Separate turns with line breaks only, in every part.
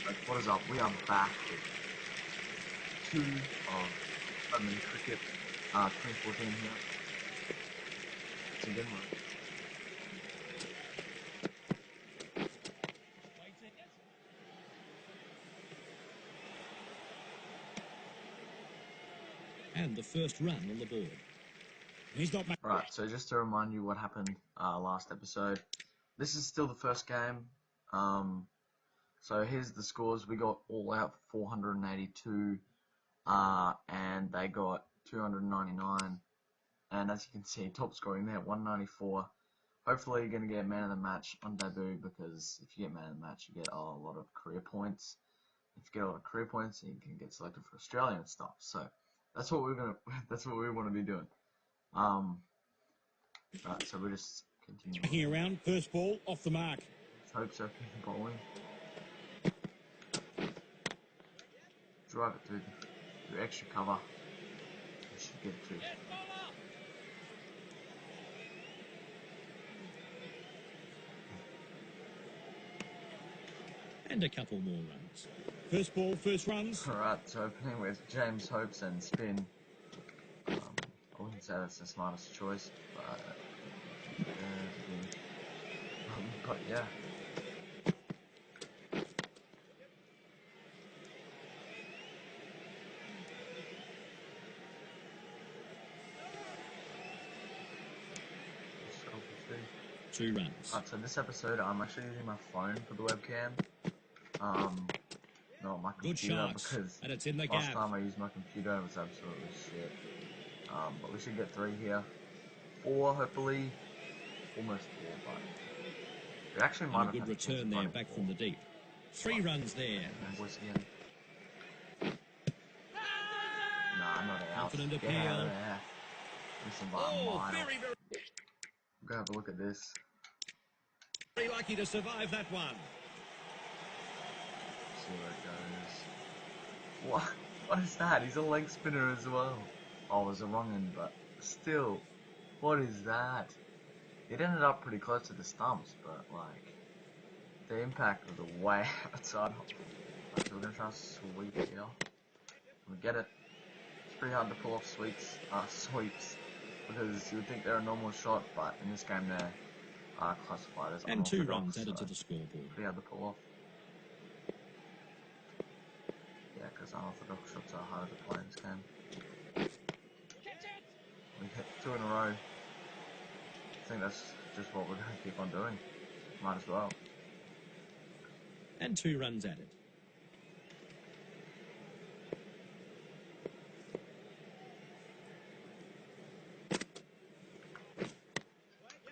What is up? We are back with 2 of cricket 2014 here. It's a good one.
And the first run on the board. He's not.
Right, so just to remind you what happened last episode, this is still the first game. So here's the scores. We got all out 482, and they got 299. And as you can see, top scoring there, 194. Hopefully you're going to get man of the match on debut, because if you get man of the match, you get a lot of career points. If you get a lot of career points, you can get selected for Australia and stuff. So that's what that's what we want to be doing. Right, so we're just continuing.
Taking around, first ball off the mark.
Let's hope so. Bowling. Drive it through extra cover. You should get it through.
And a couple more runs. First ball, first runs.
Alright, so opening with James Hopes and spin. I wouldn't say that's the smartest choice, but yeah.
Two runs.
Alright, so this episode I'm actually using my phone for the webcam. Not my computer, because
and it's in the
last
gap.
time I used my computer it was absolutely shit. But we should get 3 here. 4 hopefully. Almost 4, but it actually might have
a good return there back from the deep. 3 runs there.
Nah, I'm not out.
Confident appeal.
Get out of there. Listen, by a mile.
Very
Go have a look at this.
Very lucky to survive that one.
See where it goes. What is that? He's a leg spinner as well. Oh, it was a wrong end, but still, what is that? It ended up pretty close to the stumps, but like the impact was way outside. So we're gonna try to sweep it here. We get it. It's pretty hard to pull off sweeps, because you would think they're a normal shot, but in this game they're classified as
and 2
unorthodox,
runs added to the scoreboard.
Pretty hard to pull off. Yeah, because unorthodox shots are harder to play in this game. We hit 2 in a row. I think that's just what we're going to keep on doing. Might as well.
And 2 runs added.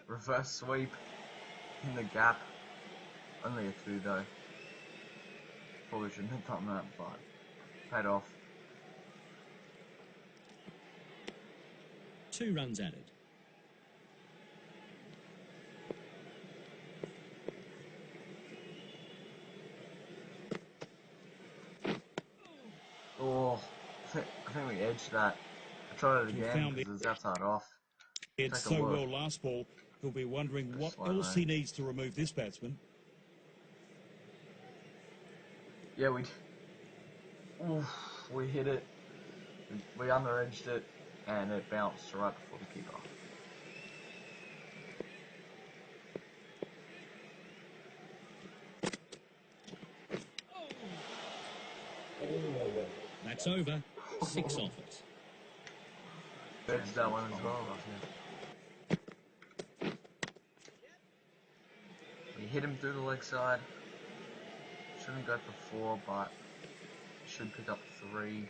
Reverse sweep in the gap. Only a 2 though. Probably shouldn't have done that, but paid off.
2 runs added.
Oh, I think we edged that. I tried it again because it's outside off.
It's so well last ball, he'll be wondering what else he needs to remove this batsman.
Yeah, we hit it, we under-edged it, and it bounced right before the keeper.
That's over. 6 off it.
Edged that one as well. Yeah. We hit him through the leg side. Shouldn't go for 4, but should pick up 3.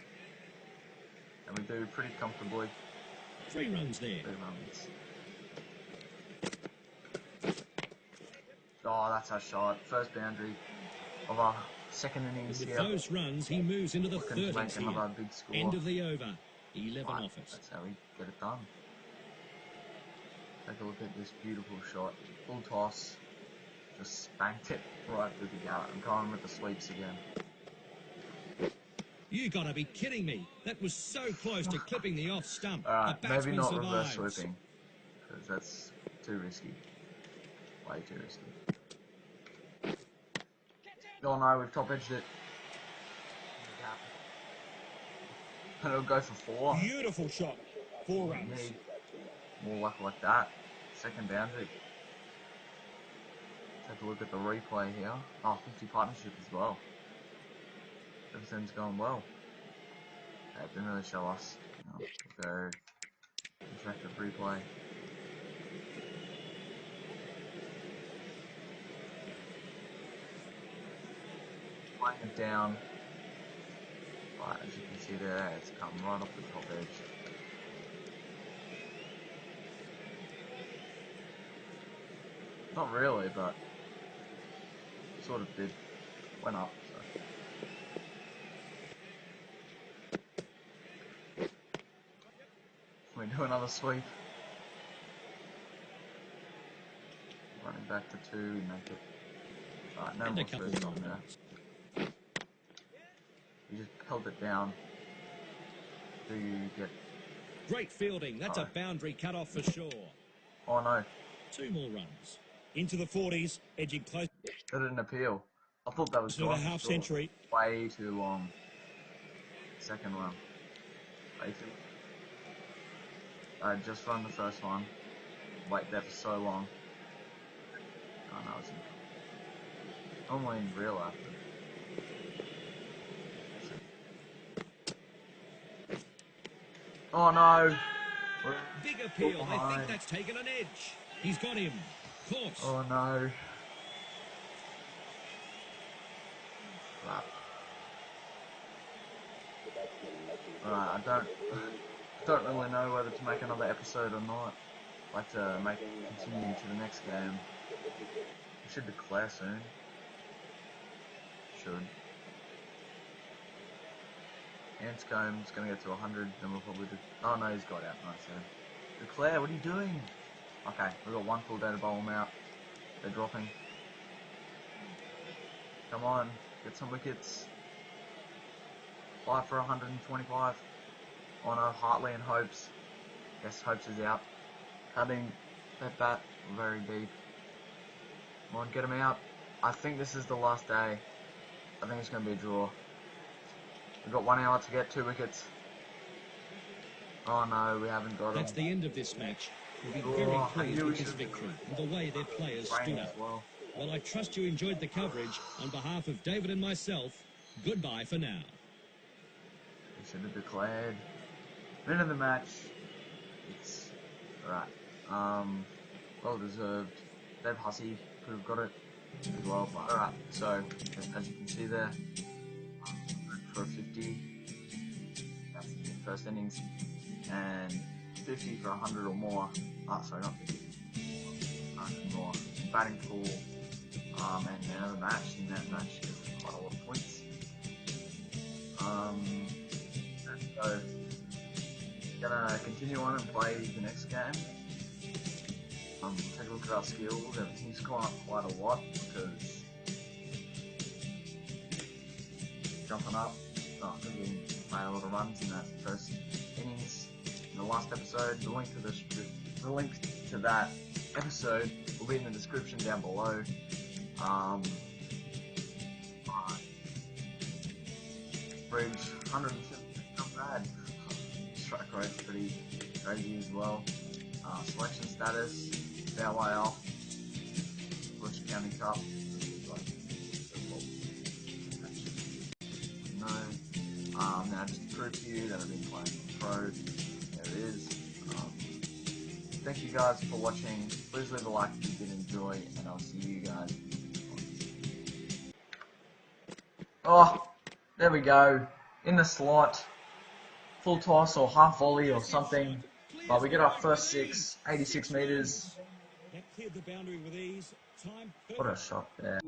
And we do pretty comfortably.
3 runs there.
3 runs. Oh, that's our shot. First boundary of our second innings
With
here.
those runs, he moves into the 30s here.
Another big score.
End of the over. 11
Right,
off it.
that's how we get it done. Take a look at this beautiful shot. Full toss. Just spanked it right through the gap. I'm going with the sweeps again.
You gotta be kidding me. That was so close to clipping the off stump.
Alright, maybe not
survives.
reverse sweeping, because that's too risky. Way too risky. Oh no, we've top edged it. And it'll go for 4.
Beautiful shot. 4 runs.
Need more luck like that. Second boundary. Take a look at the replay here. Oh, 50 partnership as well. Everything's going well. It didn't really show us. Very interactive replay. Playing it down. But as you can see there, it's come right off the top edge. Not really, but sort of did. Went up. So. We do another sweep. Running back to 2, we make it. Alright, no more throws on there. You just held it down. Do you get...
Great fielding. That's a boundary cut off for sure.
Oh no.
2 more runs.
Into the 40s, edging close.
That didn't appeal. I thought that was
to the half century.
Way too long. Second one. Way too. I just run the first one. Wait there for so long. Oh no, it's only in real life. Oh no!
Big appeal. They think that's taken an edge. He's got him. Caught.
Oh no. Alright, I don't really know whether to make another episode or not. I'd like to continue to the next game. We should declare soon. Should. Anscomb's gonna get to 100, then we'll probably do... Oh no, he's got out. Nice, yeah. Declare, what are you doing? Okay, we've got 1 full day to bowl them out. They're dropping. Come on, get some wickets. 5 for 125. Oh no, Hartley and Hopes. Yes, Hopes is out. Cutting that bat very deep. Come on, get him out. I think this is the last day. I think it's going to be a draw. We've got 1 hour to get 2 wickets. Oh no, we haven't got
That's
him.
the end of this match. We'll be very pleased with this victory and the way their players stood up.
Well,
I trust you enjoyed the coverage. On behalf of David and myself, goodbye for now.
we should have declared. Win of the match. It's alright. Well deserved. Dave Hussey could have got it as well, but alright. So as you can see there, for a 50, that's the first innings, and 50 for 100 or more. Sorry, not 50. 100 more. Batting pool, and man of the match. In that match, gets quite a lot of points. So gonna continue on and play the next game. Take a look at our skills. Everything's gone up quite a lot because jumping up. Because we made a lot of runs in that first innings in the last episode. The link to that episode will be in the description down below. Bridge 150, not bad. Strike rate's pretty crazy as well. Selection status, BLYL, Bush County Cup. Now just to prove to you that I've been playing pro, there it is. Thank you guys for watching. Please leave a like if you did enjoy, and I'll see you guys. Oh, there we go. In the slot, full toss or half volley or something. But we get our first 6, 86 meters.
That cleared the boundary with ease. Time.
What a shot there.